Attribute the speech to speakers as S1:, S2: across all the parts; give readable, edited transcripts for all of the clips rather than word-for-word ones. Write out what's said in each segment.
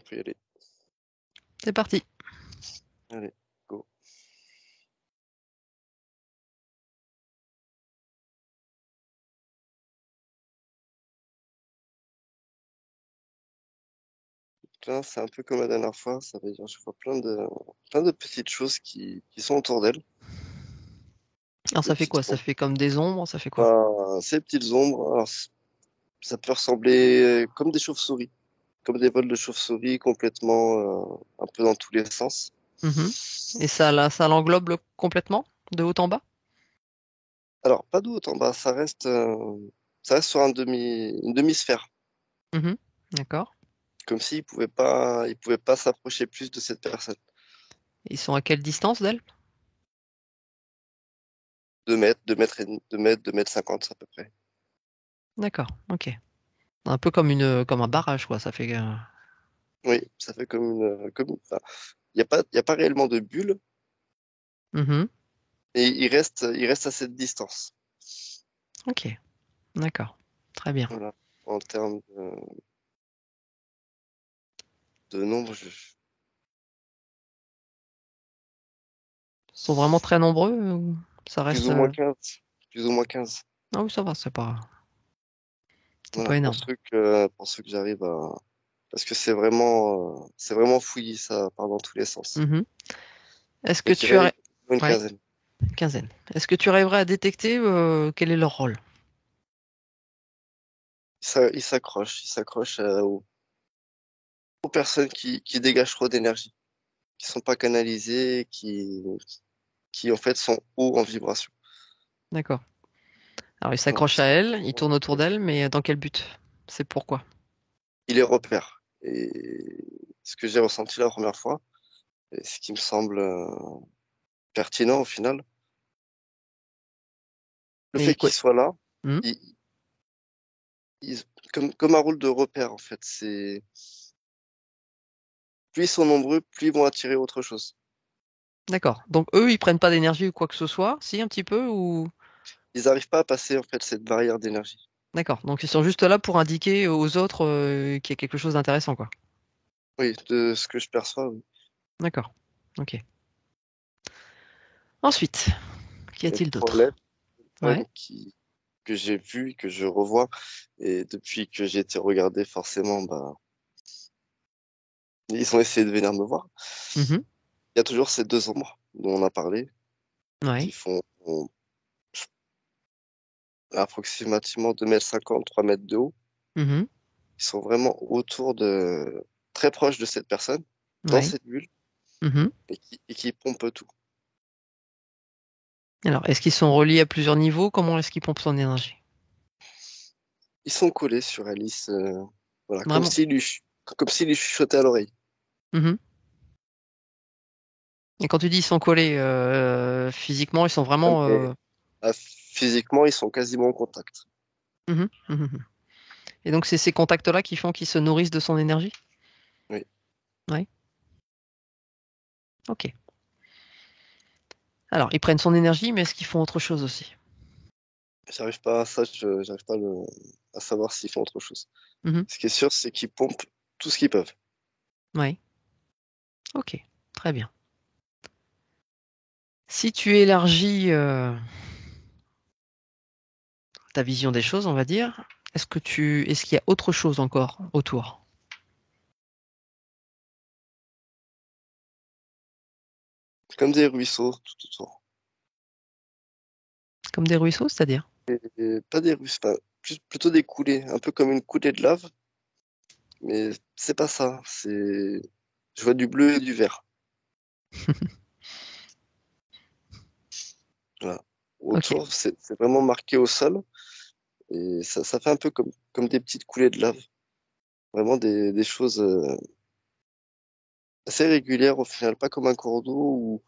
S1: peut y aller.
S2: C'est parti.
S1: Allez, go. Là, c'est un peu comme la dernière fois, ça veut dire je vois plein de petites choses qui sont autour d'elle.
S2: Alors
S1: Des
S2: ça fait
S1: petites
S2: quoi? Ça
S1: ombres.
S2: fait comme des ombres, ça fait quoi?
S1: Ces petites ombres, alors, ça peut ressembler comme des chauves-souris, comme des vols de chauves-souris complètement un peu dans tous les sens.
S2: Mhm. Et ça l'englobe complètement, de haut en bas?
S1: Alors, pas de haut en bas, ça reste sur une demi-sphère,
S2: Mhm. D'accord.
S1: comme s'il il pouvait pas s'approcher plus de cette personne.
S2: Ils sont à quelle distance d'elle?
S1: 2 mètres, 2 mètres et demi, 2 mètres, 2 mètres 50 à peu près.
S2: D'accord, ok. Un peu comme un barrage, quoi. Ça fait.
S1: Oui, ça fait enfin, il y a pas réellement de bulle,
S2: Mhm.
S1: et il reste à cette distance.
S2: Ok, d'accord. Très bien.
S1: Voilà. En termes de nombre,
S2: Ils sont vraiment très nombreux ou ça
S1: plus
S2: reste.
S1: ou moins 15, plus ou moins 15.
S2: Ah oui, ça va, c'est
S1: Voilà,
S2: pas énorme.
S1: pour ceux que j'arrive à, parce que c'est vraiment fouillis, ça part dans tous les sens.
S2: Mhm. Est-ce que
S1: Mais je
S2: tu
S1: dirais
S2: aurais.
S1: une
S2: Ouais,
S1: quinzaine.
S2: une quinzaine. Est-ce que tu arriverais à détecter quel est leur rôle?
S1: Il s'accroche aux personnes qui dégagent trop d'énergie, qui sont pas canalisées, qui en fait sont hauts en vibration.
S2: D'accord. Alors il
S1: Voilà,
S2: s'accroche à elle, il tourne autour d'elle, mais dans quel but? C'est pourquoi?
S1: il les repère. Et ce que j'ai ressenti la première fois, et ce qui me semble pertinent au final, le
S2: Mais
S1: fait
S2: quoi?
S1: qu'il soit là,
S2: Hmm.
S1: il, il- comme un rôle de repère en fait. Plus ils sont nombreux, plus ils vont attirer autre chose.
S2: D'accord. Donc eux, ils prennent pas d'énergie ou quoi que ce soit? Si, un petit peu ou.
S1: Ils n'arrivent pas à passer en fait cette barrière d'énergie.
S2: D'accord. Donc ils sont juste là pour indiquer aux autres qu'il y a quelque chose d'intéressant, quoi.
S1: Oui, de ce que je perçois, oui.
S2: D'accord. Ok. Ensuite, qu'y
S1: Et
S2: a-t-il d'autre?
S1: le
S2: Ouais.
S1: problème que j'ai vu, que je revois, et depuis que j'ai été regardé, forcément, bah, ils ont essayé de venir me voir.
S2: Mhm.
S1: Il y a toujours ces deux ombres dont on a parlé,
S2: Ouais.
S1: qui font approximativement 2 mètres 50, 3 mètres de haut.
S2: Mhm.
S1: Ils sont vraiment très proches de cette personne, dans
S2: Ouais.
S1: cette bulle,
S2: Mhm.
S1: et qui pompent tout.
S2: Alors, est-ce qu'ils sont reliés à plusieurs niveaux? Comment est-ce qu'ils pompent son énergie?
S1: Ils sont collés sur Alice, voilà,
S2: Vraiment.
S1: comme s'il lui chuchotait à l'oreille.
S2: Mhm. Et quand tu dis ils sont collés physiquement, ils sont
S1: Ah,
S2: vraiment.
S1: mais physiquement, ils sont quasiment en contact.
S2: Mhm. Mhm. Et donc, c'est ces contacts-là qui font qu'ils se nourrissent de son énergie?
S1: Oui.
S2: Ouais. Ok. Alors, ils prennent son énergie, mais est-ce qu'ils font autre chose aussi?
S1: J'arrive pas à savoir s'ils font autre chose.
S2: Mhm.
S1: Ce qui est sûr, c'est qu'ils pompent tout ce qu'ils peuvent.
S2: Ouais. Ok. Très bien. Si tu élargis ta vision des choses, on va dire, est-ce qu'il y a autre chose encore autour?
S1: Comme des ruisseaux tout autour.
S2: Comme des ruisseaux, c'est-à-dire?
S1: Et pas des ruisseaux, enfin, plutôt des coulées, un peu comme une coulée de lave, mais c'est pas ça. Je vois du bleu et du vert. Voilà.
S2: Ok.
S1: Autour, c'est vraiment marqué au sol, et ça fait un peu comme des petites coulées de lave. Vraiment des choses assez régulières au final, pas comme un cours d'eau où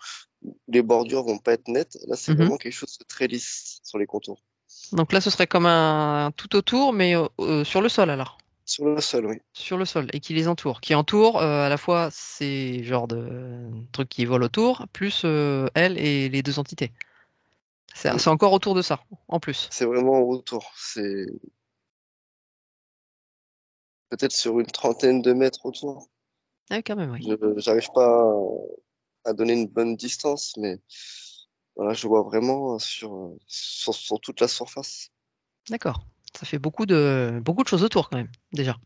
S1: les bordures vont pas être nettes. Là, c'est
S2: Mhm.
S1: vraiment quelque chose de très lisse sur les contours.
S2: Donc là, ce serait comme un tout autour, mais sur le sol alors.
S1: Sur le sol, oui.
S2: Sur le sol et qui les entoure. Qui entoure à la fois ces genres de trucs qui volent autour, plus elle et les deux entités.
S1: Mm.
S2: C'est encore autour de ça, en plus.
S1: C'est vraiment autour. C'est peut-être sur une trentaine de mètres autour.
S2: Ah, quand même, oui.
S1: J'arrive pas à donner une bonne distance, mais voilà, je vois vraiment sur toute la surface.
S2: D'accord. Ça fait beaucoup de choses autour quand même, déjà.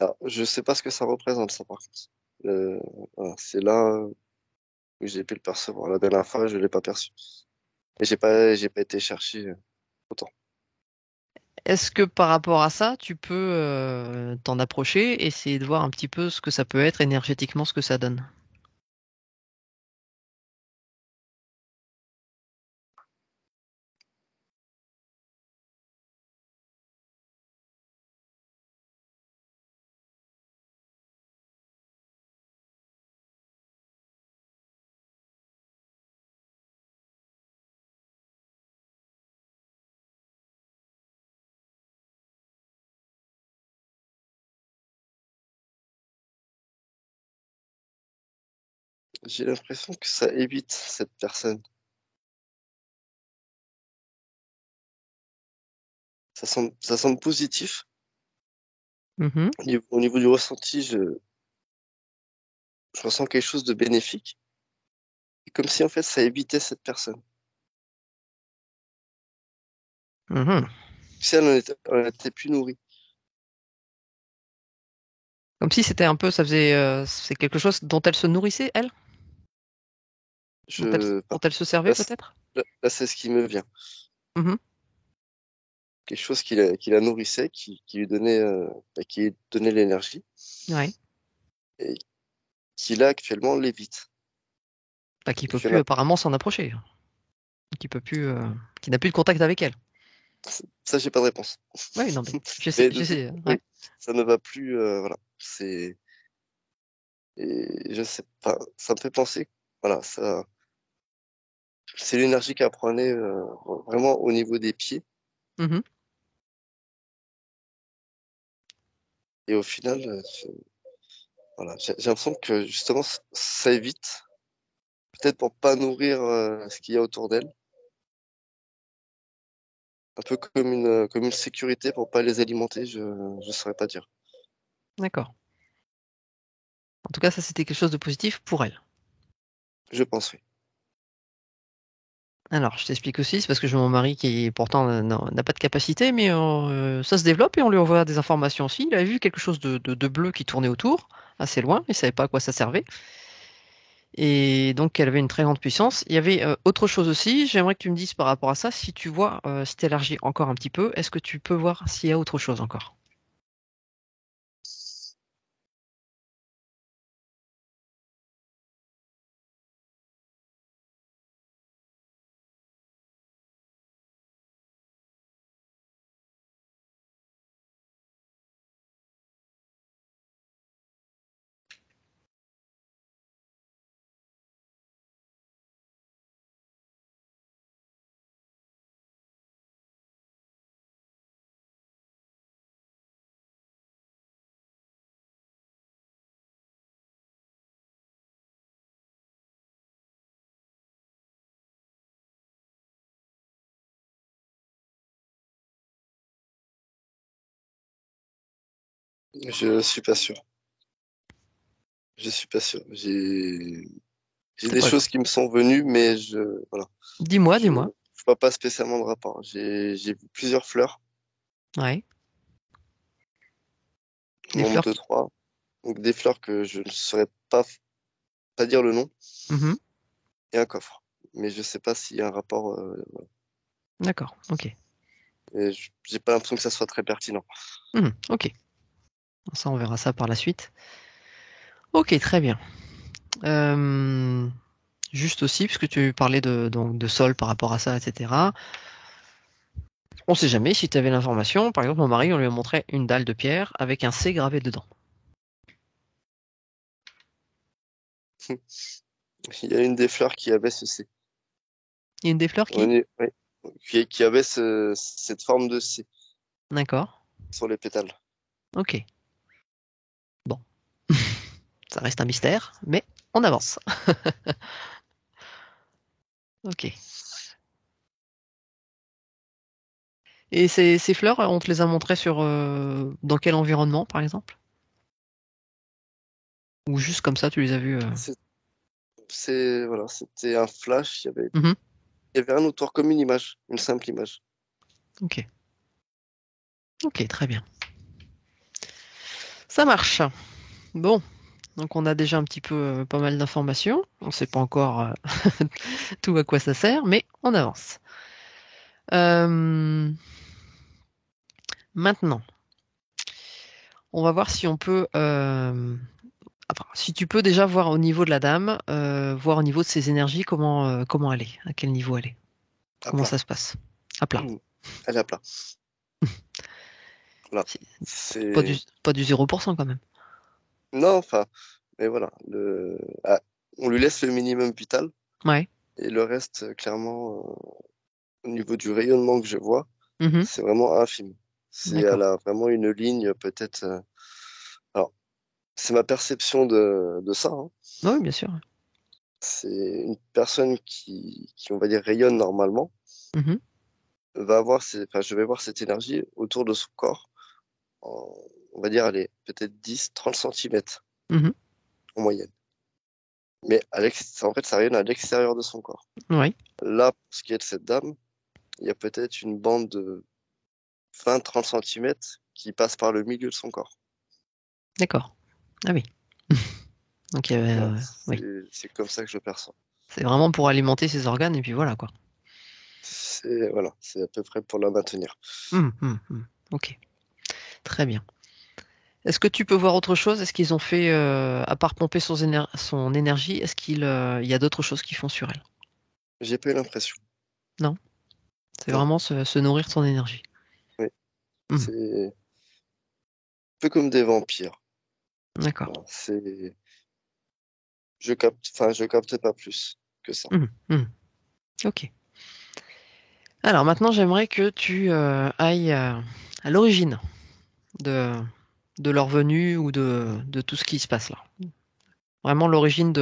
S1: Ah, je sais pas ce que ça représente, ça, par contre. Euh, voilà, c'est là où j'ai pu le percevoir. La dernière fois, je l'ai pas perçu. Et j'ai pas été chercher autant.
S2: Est-ce que par rapport à ça, tu peux t'en approcher, essayer de voir un petit peu ce que ça peut être énergétiquement, ce que ça donne?
S1: J'ai l'impression que ça évite cette personne. Ça semble positif.
S2: Mhm,
S1: Au niveau du ressenti, je ressens quelque chose de bénéfique. Et comme si en fait ça évitait cette personne.
S2: mhm.
S1: Si elle en était plus nourrie.
S2: Comme si c'était un peu, c'est quelque chose dont elle se nourrissait, elle? Dont elle,
S1: Je,
S2: dont elle se servait
S1: là,
S2: peut-être?
S1: là, c'est ce qui me vient.
S2: Mhm.
S1: Quelque chose qui la nourrissait, qui lui donnait, qui lui donnait l'énergie
S2: Ouais.
S1: et qui là actuellement l'évite.
S2: Bah, qui
S1: Et
S2: peut
S1: qu'il y
S2: plus
S1: en a-
S2: apparemment s'en approcher. Qui peut plus, qui n'a plus de contact avec elle.
S1: Ça, j'ai pas de réponse.
S2: Oui, non, mais
S1: Mais
S2: je sais, ouais.
S1: oui, ça ne va plus, voilà. Et je sais pas, ça me fait penser, voilà, c'est l'énergie qu'elle prenait vraiment au niveau des pieds.
S2: Mhm.
S1: Et au final, voilà, j'ai l'impression que justement, ça évite, peut-être pour pas nourrir ce qu'il y a autour d'elle, un peu comme une sécurité pour pas les alimenter, je saurais pas dire.
S2: D'accord. En tout cas, ça, c'était quelque chose de positif pour elle.
S1: Je pense, oui.
S2: Alors, je t'explique aussi, c'est parce que j'ai mon mari qui, pourtant, n'a pas de capacité, mais ça se développe et on lui envoie des informations aussi. Il avait vu quelque chose de bleu qui tournait autour, assez loin, il savait pas à quoi ça servait. Et donc, elle avait une très grande puissance. Il y avait autre chose aussi, j'aimerais que tu me dises par rapport à ça, si tu vois, si tu élargis encore un petit peu, est-ce que tu peux voir s'il y a autre chose encore?
S1: Je suis pas sûr. Je suis pas sûr. J'ai
S2: C'est
S1: des
S2: pas grave.
S1: choses qui me sont venues, mais voilà,
S2: Dis-moi,
S1: je,
S2: dis-moi.
S1: je vois pas spécialement de rapport. J'ai vu plusieurs fleurs,
S2: Ouais. Des
S1: nombre
S2: fleurs
S1: de
S2: qui.
S1: trois, donc des fleurs que je ne saurais pas dire le nom,
S2: Mhm.
S1: et un coffre. Mais je sais pas s'il y a un rapport,
S2: D'accord, ok.
S1: et j'ai pas l'impression que ça soit très pertinent.
S2: Mhm, ok. Ça, on verra ça par la suite. Ok, très bien. Euh, juste aussi, puisque tu parlais donc, de sol par rapport à ça, etc. On sait jamais si tu avais l'information. Par exemple, mon mari, on lui a montré une dalle de pierre avec un C gravé dedans.
S1: Il y a une des fleurs qui avait
S2: Il y a une des fleurs qui?
S1: ouais, qui avait cette forme de C
S2: D'accord.
S1: sur les pétales.
S2: Ok. Bon. Ça reste un mystère, mais on avance. Ok. Et ces fleurs, on te les a montrées dans quel environnement, par exemple? Ou juste comme ça, tu les as vus
S1: C'est, voilà, c'était un flash.
S2: Mhm.
S1: Il y avait rien autour comme une image, une simple image.
S2: Ok. Ok, très bien. Ça marche. Bon, donc on a déjà un petit peu pas mal d'informations. On ne sait pas encore tout à quoi ça sert, mais on avance. Euh, Maintenant, on va voir si on peut, enfin, si tu peux déjà voir au niveau de la dame, voir au niveau de ses énergies comment elle est, à quel niveau elle est,
S1: À
S2: comment
S1: plat.
S2: ça se passe. À plat.
S1: Elle est à plat. Voilà.
S2: C'est pas du,
S1: C'est,
S2: pas du 0% quand même.
S1: non, enfin, mais voilà. On lui laisse le minimum vital
S2: Ouais.
S1: et le reste, clairement, au niveau du rayonnement que je vois,
S2: Mhm.
S1: c'est vraiment infime. Elle
S2: D'accord.
S1: a vraiment une ligne, peut-être. Alors, c'est ma perception de ça, hein.
S2: Oui, bien sûr.
S1: C'est une personne on va dire, rayonne normalement,
S2: Mhm.
S1: enfin, je vais voir cette énergie autour de son corps, en- on va dire, allez, peut-être 10-30 centimètres
S2: Mhm.
S1: en moyenne. Mais en fait, ça rayonne à l'extérieur de son corps.
S2: Oui.
S1: Là, pour ce qui est de cette dame, il y a peut-être une bande de 20-30 centimètres qui passe par le milieu de son corps.
S2: D'accord. Ah oui. Donc,
S1: Voilà,
S2: oui.
S1: c'est comme ça que je perçois.
S2: C'est vraiment pour alimenter ses organes et puis voilà quoi.
S1: Voilà, c'est à peu près pour la maintenir.
S2: Ok. Très bien. Est-ce que tu peux voir autre chose? Est-ce qu'ils ont fait, à part pomper son énergie, est-ce il y a d'autres choses qu'ils font sur elle?
S1: J'ai pas eu l'impression.
S2: Non? C'est
S1: Non,
S2: vraiment se nourrir de son énergie.
S1: oui,
S2: Mhm.
S1: c'est un peu comme des vampires.
S2: D'accord.
S1: Voilà, je capte pas plus que ça.
S2: Mhm. Ok. Alors maintenant, j'aimerais que tu ailles à l'origine de, de leur venue ou de tout ce qui se passe là. Vraiment l'origine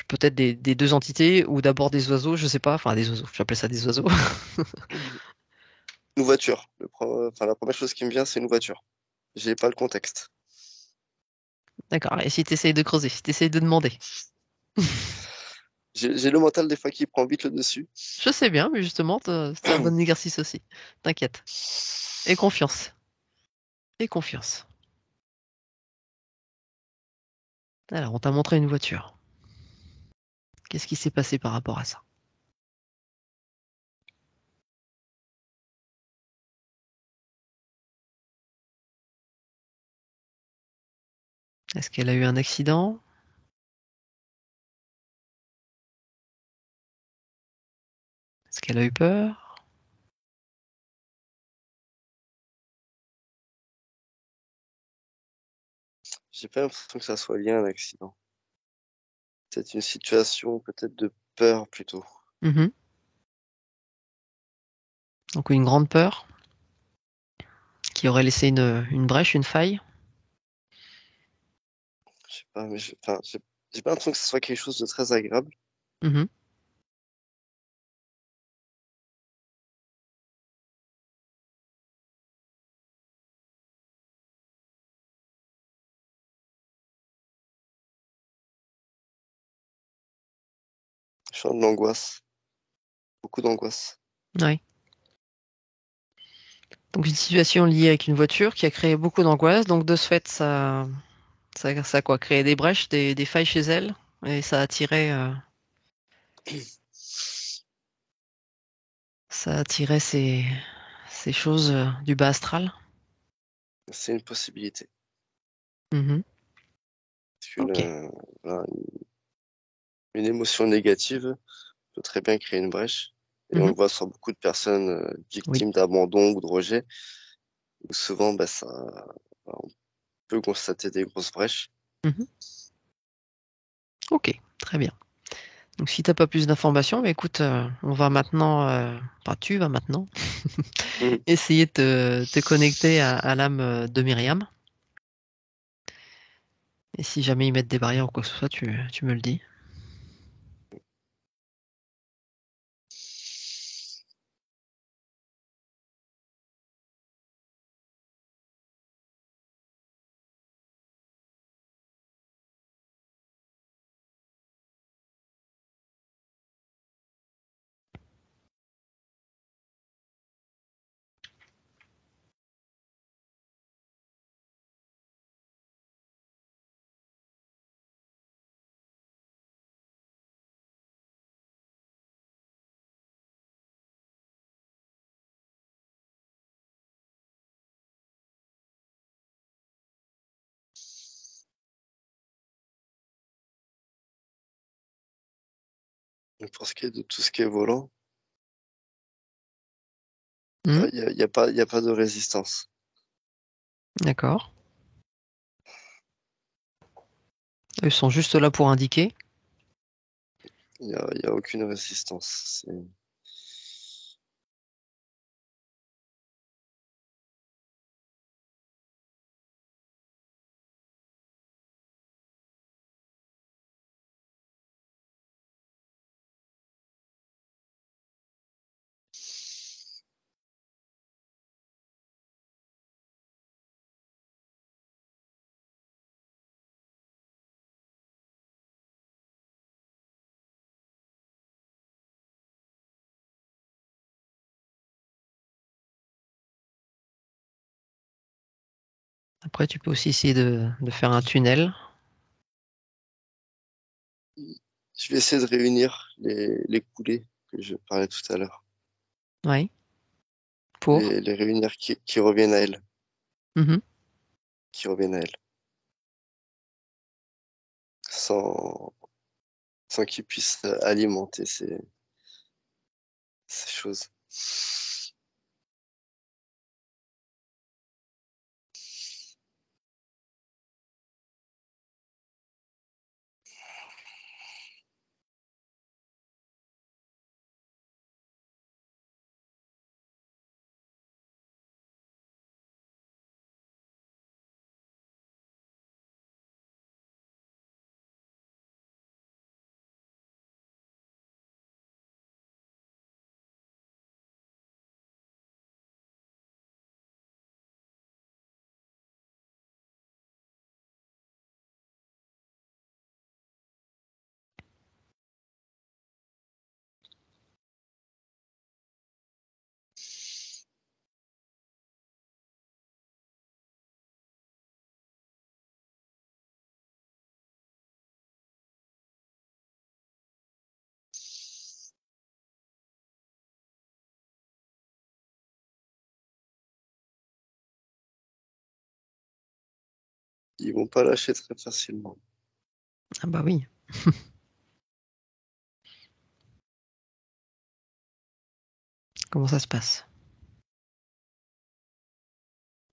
S2: peut-être des deux entités ou d'abord des oiseaux, je sais pas, enfin des oiseaux, j'appelle ça des oiseaux.
S1: Une voiture. Enfin, la première chose qui me vient, c'est une voiture. J'ai pas le contexte.
S2: D'accord. Et si tu essayes de creuser, si tu essayes de demander.
S1: J'ai le mental des fois qui prend vite le dessus.
S2: Je sais bien, mais justement, c'est un bon exercice aussi. T'inquiète. Et confiance. Et confiance. Alors, on t'a montré une voiture. Qu'est-ce qui s'est passé par rapport à ça? Est-ce qu'elle a eu un accident? Est-ce qu'elle a eu peur?
S1: J'ai pas l'impression que ça soit lié à un accident. Peut-être une situation, peut-être de peur plutôt.
S2: Mhm. Donc une grande peur qui aurait laissé une brèche, une faille.
S1: Je sais pas, mais enfin, j'ai pas l'impression que ce soit quelque chose de très agréable.
S2: Mhm.
S1: Je sens de l'angoisse, beaucoup d'angoisse.
S2: Oui. Donc une situation liée avec une voiture qui a créé beaucoup d'angoisse. Donc de ce fait, ça a quoi? Créé des brèches, des failles chez elle. Et ça a attiré ces choses du bas astral.
S1: C'est une possibilité.
S2: Mhm.
S1: Parce
S2: Ok.
S1: voilà, une émotion négative peut très bien créer une brèche. Et on
S2: Mhm.
S1: le voit sur beaucoup de personnes
S2: Oui.
S1: victimes d'abandon ou de rejet, où souvent, on peut constater des grosses brèches.
S2: Mhm. Ok, très bien. Donc si t'as pas plus d'informations, bah, écoute, on va maintenant, enfin tu vas maintenant
S1: Mhm.
S2: essayer de te connecter à l'âme de Myriam. Et si jamais ils mettent des barrières ou quoi que ce soit, tu me le dis.
S1: Et pour ce qui est de tout ce qui est volant,
S2: Hmm,
S1: y a pas de résistance.
S2: d'accord. Ils sont juste là pour indiquer.
S1: Y a aucune résistance.
S2: Après, tu peux aussi essayer de faire un tunnel.
S1: Je vais essayer de réunir les coulées que je parlais tout à l'heure.
S2: Oui. Pour.
S1: Les réunir qui reviennent à elle.
S2: Mhm.
S1: Qui reviennent à elle. Sans, sans qu'ils puissent alimenter ces choses. Ils vont pas lâcher très facilement.
S2: Ah bah oui. Comment ça se passe?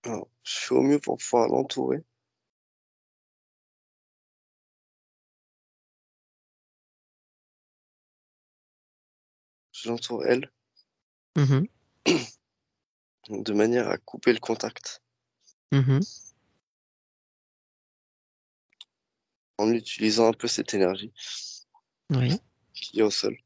S1: Alors, je fais au mieux pour pouvoir l'entourer. Je l'entoure elle,
S2: Mhm.
S1: de manière à couper le contact
S2: Mhm.
S1: en utilisant un peu cette énergie
S2: Oui.
S1: qui est au sol.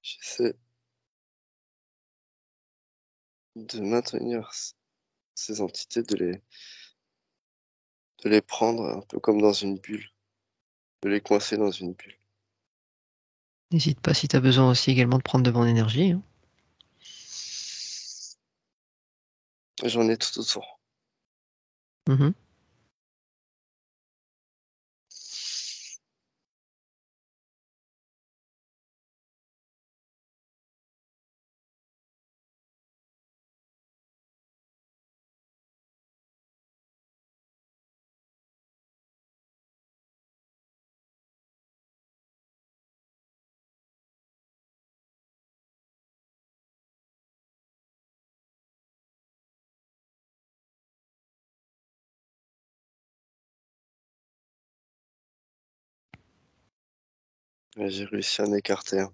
S1: J'essaie de maintenir ces entités, de les prendre un peu comme dans une bulle, de les coincer dans une bulle.
S2: N'hésite pas si tu as besoin aussi également de prendre de mon énergie, hein.
S1: J'en ai tout autour.
S2: Mhm.
S1: Et j'ai réussi à en écarter un.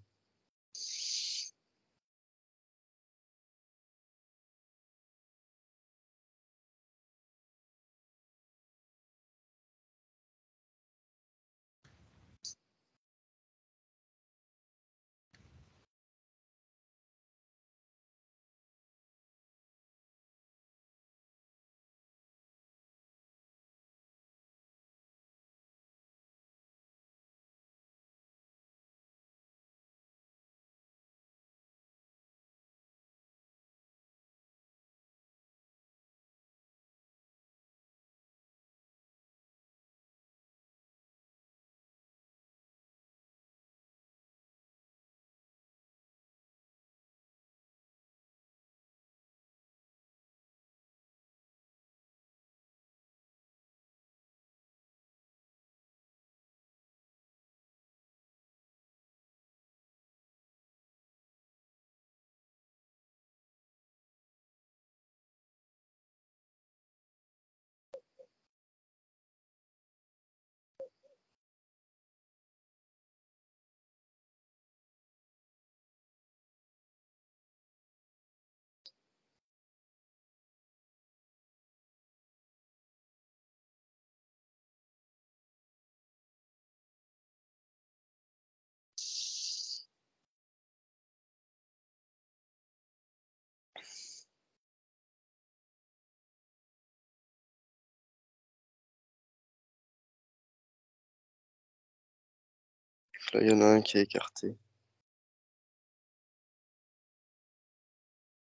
S1: Là, il y en a un qui est écarté.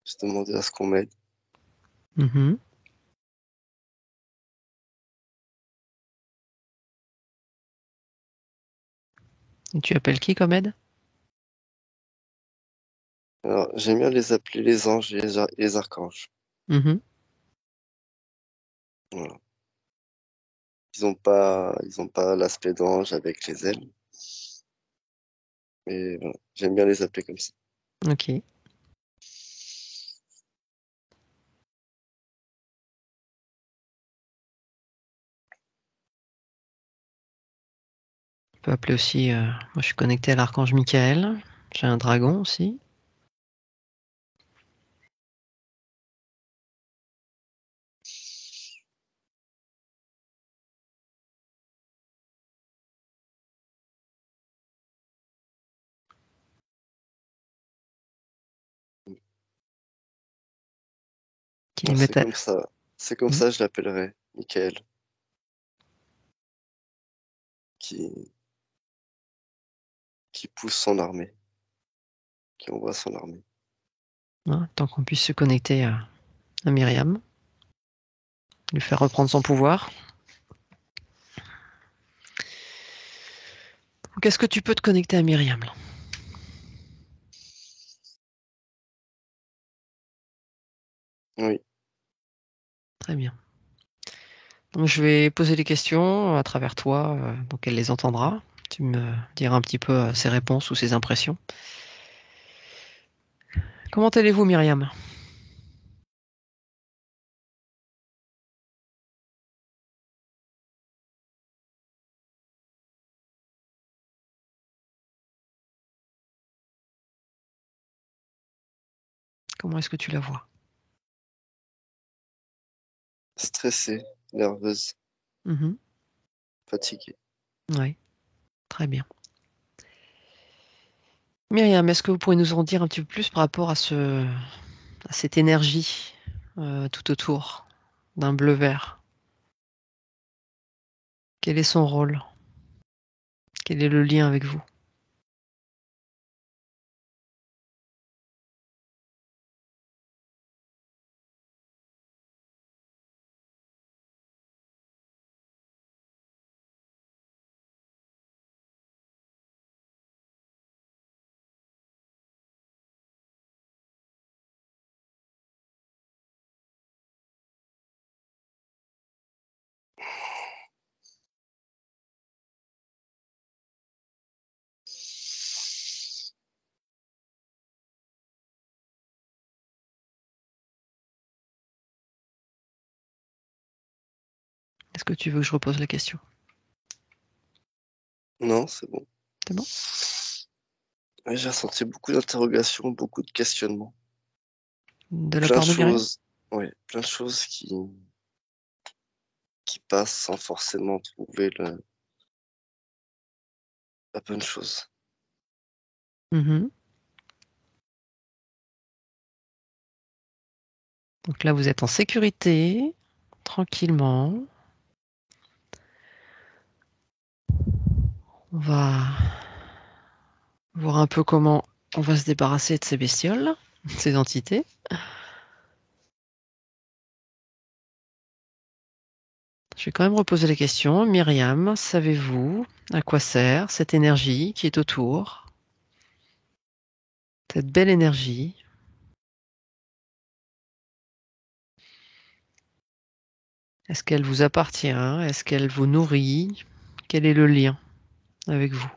S1: J'ai demandé à ce qu'on m'aide.
S2: Mhm. Et tu appelles qui comme aide?
S1: Alors, j'aime bien les appeler les anges et les archanges.
S2: Mhm.
S1: Voilà. Ils ont pas l'aspect d'ange avec les ailes. Mais voilà, j'aime bien les appeler comme ça.
S2: Ok. On peut appeler aussi. Moi, je suis connecté à l'archange Michael. J'ai un dragon aussi. Qui les
S1: Alors,
S2: met à...
S1: c'est comme
S2: Mhm.
S1: ça, je l'appellerai, Michael, qui, qui pousse son armée, qui envoie son armée.
S2: Hein, tant qu'on puisse se connecter à Myriam, lui faire reprendre son pouvoir. Donc, est-ce que tu peux te connecter à Myriam là?
S1: Oui,
S2: Très bien. Donc, je vais poser des questions à travers toi, donc elle les entendra. Tu me diras un petit peu ses réponses ou ses impressions. Comment allez-vous, Myriam? Comment est-ce que tu la vois?
S1: stressée, nerveuse,
S2: Mhm.
S1: fatiguée.
S2: Oui, très bien. Myriam, est-ce que vous pourriez nous en dire un petit peu plus par rapport à cette énergie tout autour d'un bleu-vert? Quel est son rôle? Quel est le lien avec vous? Est-ce que tu veux que je repose la question?
S1: Non, c'est bon.
S2: C'est bon?
S1: Ouais, j'ai ressenti beaucoup d'interrogations, beaucoup de questionnements.
S2: De la
S1: Plein de
S2: part de Myriam?
S1: choses, ouais, plein de choses qui passent sans forcément trouver la bonne chose.
S2: Mhm. Donc là, vous êtes en sécurité, tranquillement. On va voir un peu comment on va se débarrasser de ces bestioles, de ces entités. Je vais quand même reposer la question. Myriam, savez-vous à quoi sert cette énergie qui est autour? Cette belle énergie. Est-ce qu'elle vous appartient? Est-ce qu'elle vous nourrit? Quel est le lien avec vous?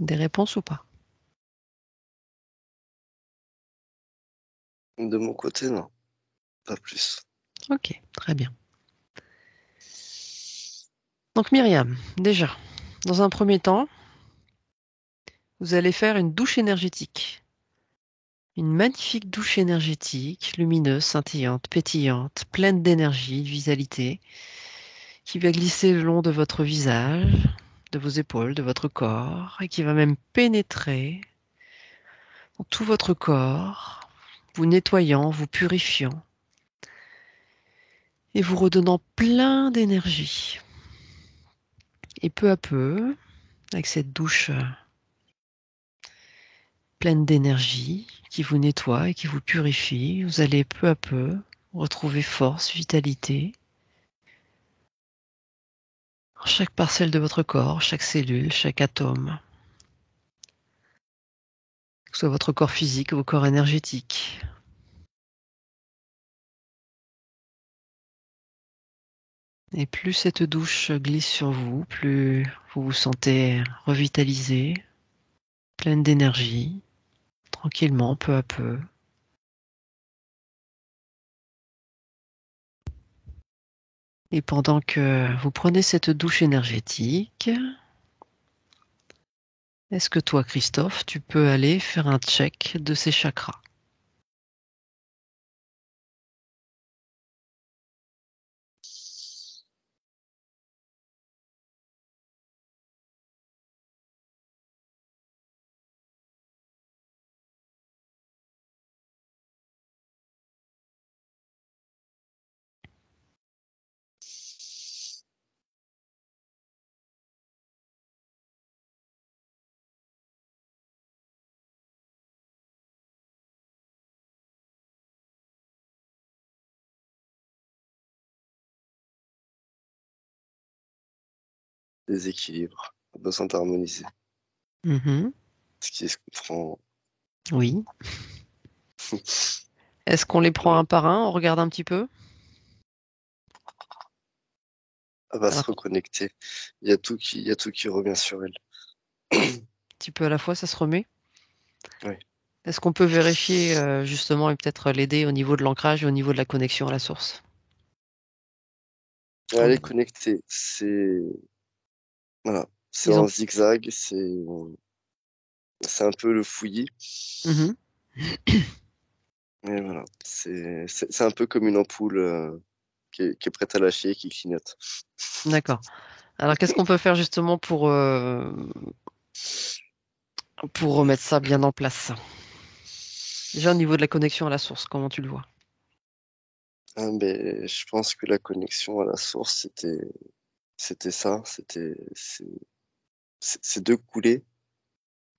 S2: Des réponses ou pas?
S1: De mon côté, non, pas plus.
S2: Ok, très bien. Donc Myriam, déjà, dans un premier temps, vous allez faire une douche énergétique. Une magnifique douche énergétique, lumineuse, scintillante, pétillante, pleine d'énergie, de vitalité, qui va glisser le long de votre visage, de vos épaules, de votre corps, et qui va même pénétrer dans tout votre corps, vous nettoyant, vous purifiant, et vous redonnant plein d'énergie. Et peu à peu, avec cette douche pleine d'énergie, qui vous nettoie et qui vous purifie, vous allez peu à peu retrouver force, vitalité, chaque parcelle de votre corps, chaque cellule, chaque atome, que ce soit votre corps physique ou votre corps énergétique. Et plus cette douche glisse sur vous, plus vous vous sentez revitalisé, pleine d'énergie, tranquillement, peu à peu. Et pendant que vous prenez cette douche énergétique, est-ce que toi, Christophe, tu peux aller faire un check de ces chakras?
S1: Déséquilibre, besoin d'harmoniser.
S2: Mhm.
S1: Ce qui se comprend.
S2: Oui. Est-ce qu'on les prend un par un? On regarde un petit peu?
S1: Elle va se
S2: Alors, un
S1: reconnecter. Il y a tout qui revient sur elle.
S2: petit peu à la fois, ça se remet?
S1: Oui.
S2: Est-ce qu'on peut vérifier justement et peut-être l'aider au niveau de l'ancrage et au niveau de la connexion à la source?
S1: Elle est connectée. C'est, voilà. C'est
S2: Ils ont...
S1: en zigzag. C'est un peu le fouillis.
S2: Mhm.
S1: Mais voilà. C'est un peu comme une ampoule qui est prête à lâcher, qui clignote.
S2: D'accord. Alors, qu'est-ce qu'on peut faire justement pour remettre ça bien en place? Déjà au niveau de la connexion à la source, comment tu le vois?
S1: Ah, ben, je pense que la connexion à la source, c'était ça. C'est deux coulées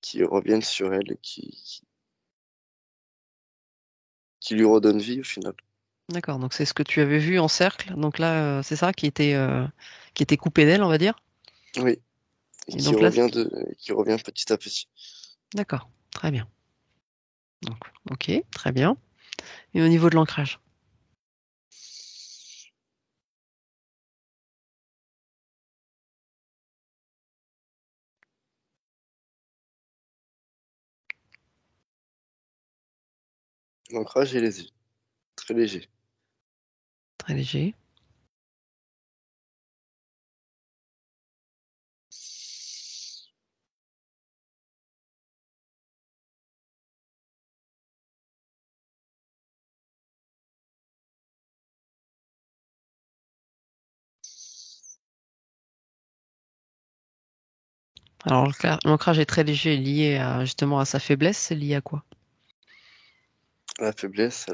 S1: qui reviennent sur elle et qui lui redonnent vie au final.
S2: D'accord, donc c'est ce que tu avais vu en cercle. Donc là, c'est ça qui était coupé d'elle, on va dire.
S1: Oui. Et
S2: Et donc là,
S1: qui revient petit à petit.
S2: d'accord, très bien. Donc, ok, très bien. Et au niveau de l'ancrage?
S1: L'ancrage est léger, très léger.
S2: Très léger. Alors, l'ancrage est très léger, lié justement à sa faiblesse. C'est lié à quoi?
S1: À la faiblesse et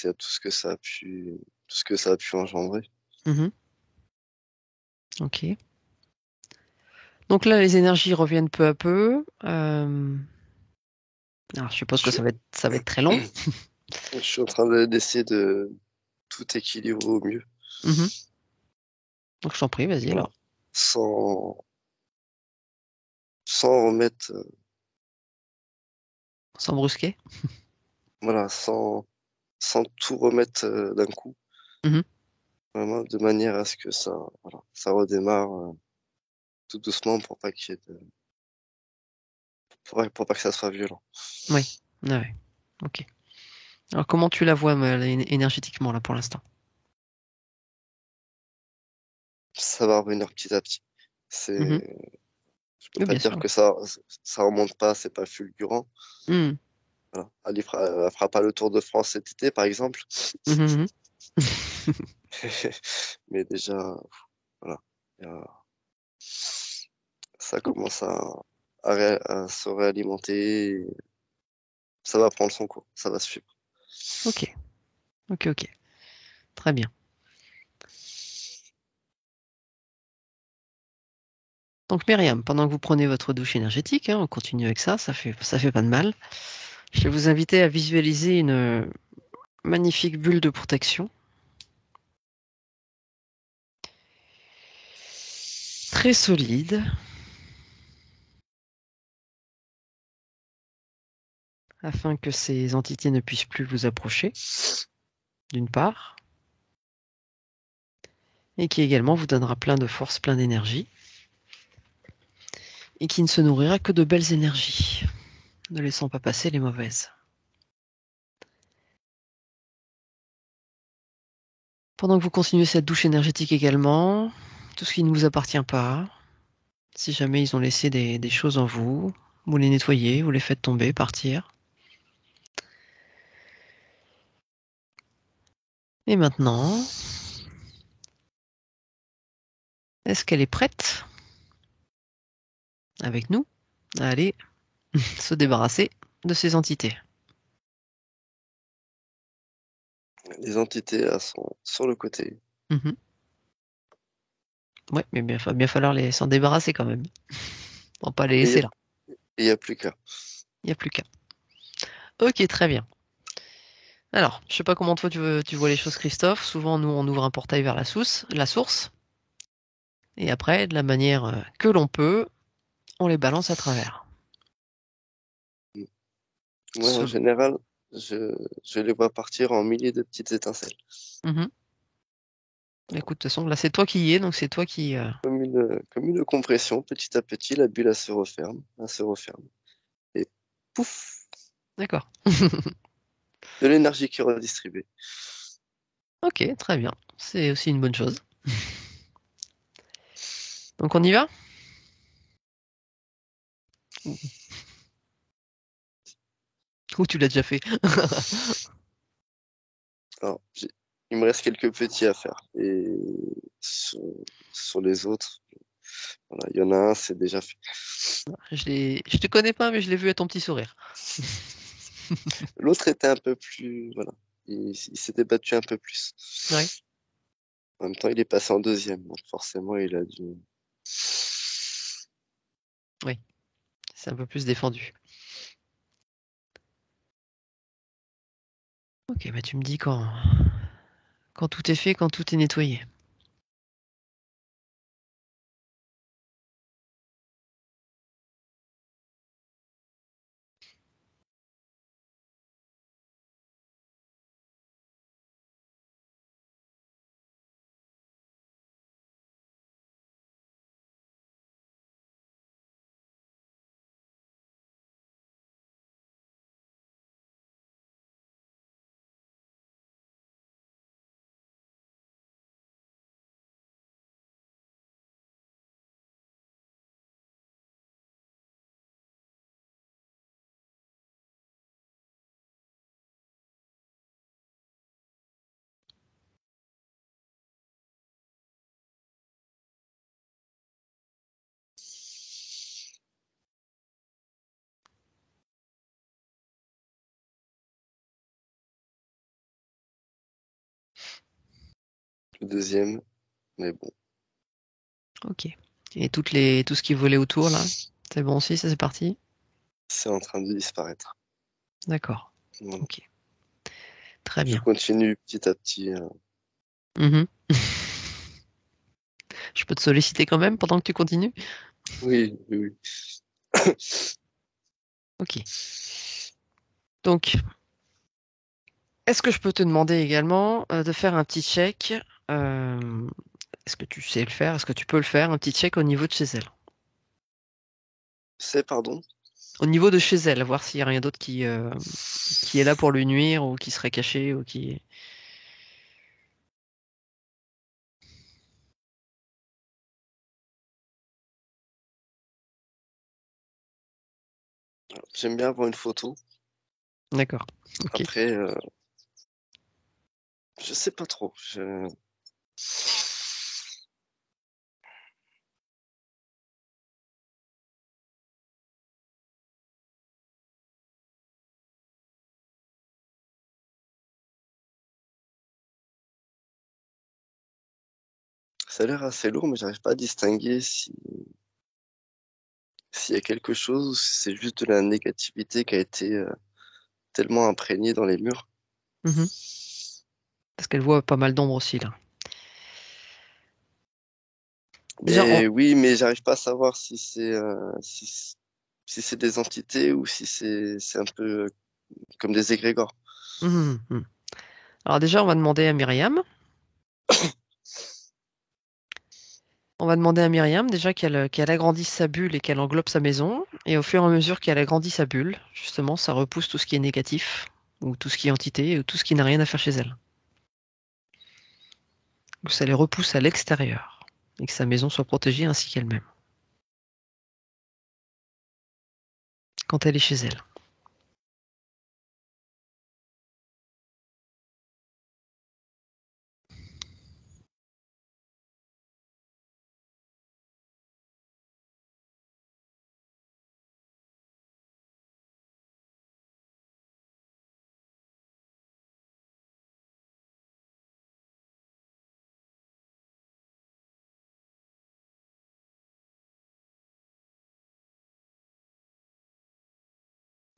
S1: à tout ce que ça a pu engendrer.
S2: Mhm, ok. Donc là, les énergies reviennent peu à peu. Alors, je suppose que
S1: Je,
S2: ça va être très long.
S1: je suis en train d'essayer de tout équilibrer au mieux,
S2: Mhm. Donc, je t'en prie, vas-y
S1: voilà.
S2: alors.
S1: Sans, sans remettre,
S2: Sans brusquer.
S1: voilà, sans tout remettre d'un coup,
S2: Mhm.
S1: vraiment de manière à ce que voilà, ça redémarre tout doucement pour pas qu'il y ait pour pas que ça soit violent.
S2: Oui. Ah ouais. Ok. Alors comment tu la vois énergétiquement là pour l'instant?
S1: Ça va revenir petit à petit.
S2: Mhm.
S1: C'est, je peux
S2: Oui,
S1: pas
S2: bien
S1: dire
S2: sûr.
S1: que ça remonte pas, c'est pas fulgurant.
S2: Mhm.
S1: Voilà. Elle fera pas le Tour de France cet été, par exemple.
S2: Mhm,
S1: Mais déjà, voilà. Il y a- Ça
S2: Ok.
S1: commence à se réalimenter. Ça va prendre son cours. Ça va suivre.
S2: Ok. Ok. Ok. Très bien. Donc Myriam, pendant que vous prenez votre douche énergétique, hein, on continue avec ça, ça fait pas de mal. Je vais vous inviter à visualiser une magnifique bulle de protection, très solide, afin que ces entités ne puissent plus vous approcher, d'une part, et qui également vous donnera plein de force, plein d'énergie, et qui ne se nourrira que de belles énergies, ne laissant pas passer les mauvaises. Pendant que vous continuez cette douche énergétique également, tout ce qui ne vous appartient pas, si jamais ils ont laissé des choses en vous, vous les nettoyez, vous les faites tomber, partir. Et maintenant, est-ce qu'elle est prête avec nous à aller se débarrasser de ces entités?
S1: Les entités elles sont sur le côté.
S2: Mhm. Ouais, mais bien falloir s'en débarrasser quand même. On va pas les
S1: Et
S2: laisser là.
S1: il y a plus qu'à.
S2: Il n'y a plus qu'à. Ok, très bien. Alors, je sais pas comment toi tu vois les choses, Christophe. Souvent, nous, on ouvre un portail vers la source, et après, de la manière que l'on peut, on les balance à travers.
S1: Moi, en
S2: Selon.
S1: général, je les vois partir en milliers de petites étincelles.
S2: Mhm. Écoute, de toute façon, là, c'est toi qui y es, donc c'est toi qui.
S1: Comme une compression, petit à petit, la bulle, elle se referme. Et pouf,
S2: D'accord.
S1: de l'énergie qui est redistribuée.
S2: Ok, très bien. C'est aussi une bonne chose. Donc, on y va? Ou tu l'as déjà fait?
S1: Alors, il me reste quelques petits à faire. Et sur, sur les autres, voilà, il y en a un, c'est déjà fait.
S2: Je te connais pas, mais je l'ai vu à ton petit sourire.
S1: L'autre était un peu plus, voilà, il s'était battu un peu plus.
S2: Ouais,
S1: En même temps, il est passé en deuxième, donc forcément, il a dû.
S2: oui, c'est un peu plus défendu. Ok, bah tu me dis quand tout est fait, quand tout est nettoyé.
S1: Le deuxième, mais bon,
S2: Ok. Et tout ce qui volait autour là, c'est bon aussi, ça c'est parti?
S1: c'est en train de disparaître.
S2: D'accord.
S1: Voilà.
S2: Ok. Très
S1: Je
S2: bien.
S1: continue petit à petit.
S2: Mhm. Je peux te solliciter quand même pendant que tu continues?
S1: Oui, oui, oui.
S2: Ok. Donc, est-ce que je peux te demander également de faire un petit check? euh, Est-ce que tu sais le faire? Est-ce que tu peux le faire? Un petit check au niveau de chez elle.
S1: C'est, pardon.
S2: Au niveau de chez elle, voir s'il n'y a rien d'autre qui est là pour lui nuire ou qui serait caché ou qui.
S1: J'aime bien avoir une photo.
S2: D'accord. Ok.
S1: Après, je sais pas trop. Ça a l'air assez lourd, mais j'arrive pas à distinguer si s'il y a quelque chose ou si c'est juste de la négativité qui a été tellement imprégnée dans les murs.
S2: Mhm. Parce qu'elle voit pas mal d'ombres aussi là. Déjà,
S1: Et oui, mais j'arrive pas à savoir si c'est si c'est des entités ou si c'est un peu comme des égrégores.
S2: Mhm, mhm. Alors déjà, on va demander à Myriam. On va demander à Myriam déjà qu'elle agrandisse sa bulle et qu'elle englobe sa maison. Et au fur et à mesure qu'elle agrandit sa bulle, justement, ça repousse tout ce qui est négatif, ou tout ce qui est entité, ou tout ce qui n'a rien à faire chez elle. Ou ça les repousse à l'extérieur. Et que sa maison soit protégée ainsi qu'elle-même. Quand elle est chez elle.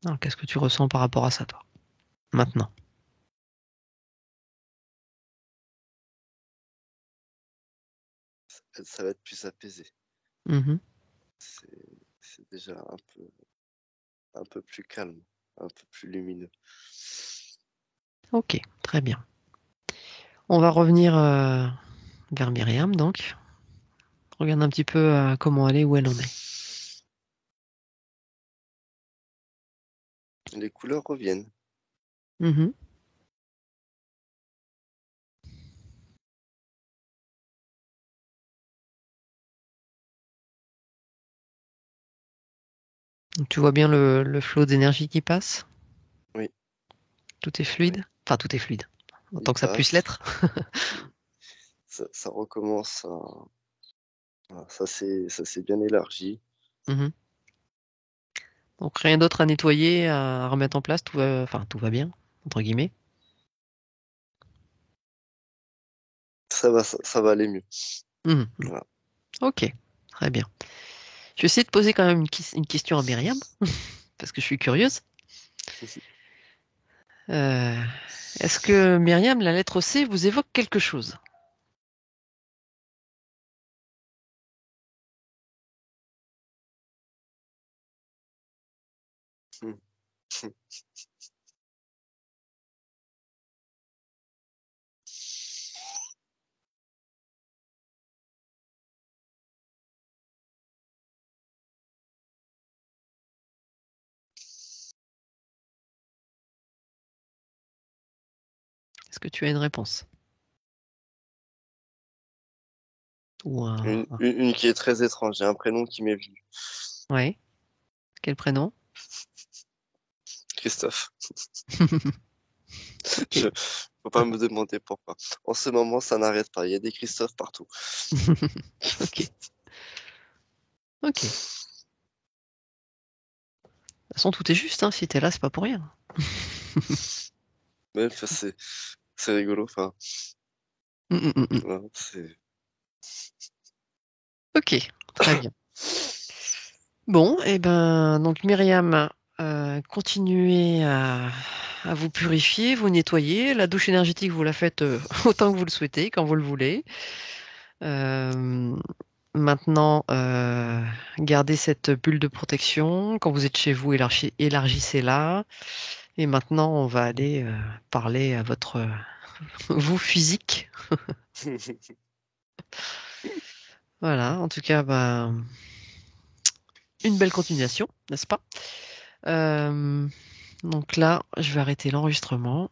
S2: Alors, qu'est-ce que tu ressens par rapport à ça, toi? Maintenant.
S1: Ça va être plus apaisé.
S2: Mhm.
S1: C'est c'est déjà un peu plus calme, un peu plus lumineux.
S2: Ok, très bien. On va revenir vers Myriam, donc. Regarde un petit peu comment elle est, où elle en est.
S1: Les couleurs reviennent.
S2: Mhm. Donc, tu vois bien le flot d'énergie qui passe?
S1: Oui,
S2: Tout est
S1: oui.
S2: fluide? Enfin, tout est fluide.
S1: Il
S2: Autant que ça puisse
S1: passe.
S2: l'être.
S1: Ça recommence à. Voilà, ça s'est bien élargi.
S2: Mhm. Donc rien d'autre à nettoyer, à remettre en place, enfin tout va bien, entre guillemets.
S1: Ça va aller mieux.
S2: Mhm.
S1: Voilà.
S2: Ok, très bien. Je vais essayer de poser quand même une question à Myriam, parce que je suis curieuse. Euh, Est-ce que Myriam, la lettre C, vous évoque quelque chose? Est-ce que tu as une réponse? Ou
S1: Une qui est très étrange. J'ai un prénom qui m'est venu.
S2: Ouais, quel prénom?
S1: Christophe.
S2: Ok.
S1: Je, faut pas me demander pourquoi. En ce moment, ça n'arrête pas. Il y a des Christophe partout.
S2: Ok, ok. De toute façon, tout est juste, hein. Si t'es là, c'est pas pour rien.
S1: Mais enfin, c'est rigolo. Enfin,
S2: Mm, mm, mm, mm.
S1: voilà, c'est.
S2: Ok, très bien. Bon, et ben, donc Myriam, continuez à vous purifier, vous nettoyer. La douche énergétique, vous la faites autant que vous le souhaitez, quand vous le voulez. Euh, Maintenant, gardez cette bulle de protection. Quand vous êtes chez vous, élargissez-la. Et maintenant, on va aller parler à votre vous physique. Voilà, en tout cas, bah, une belle continuation, n'est-ce pas? Euh, donc là, je vais arrêter l'enregistrement.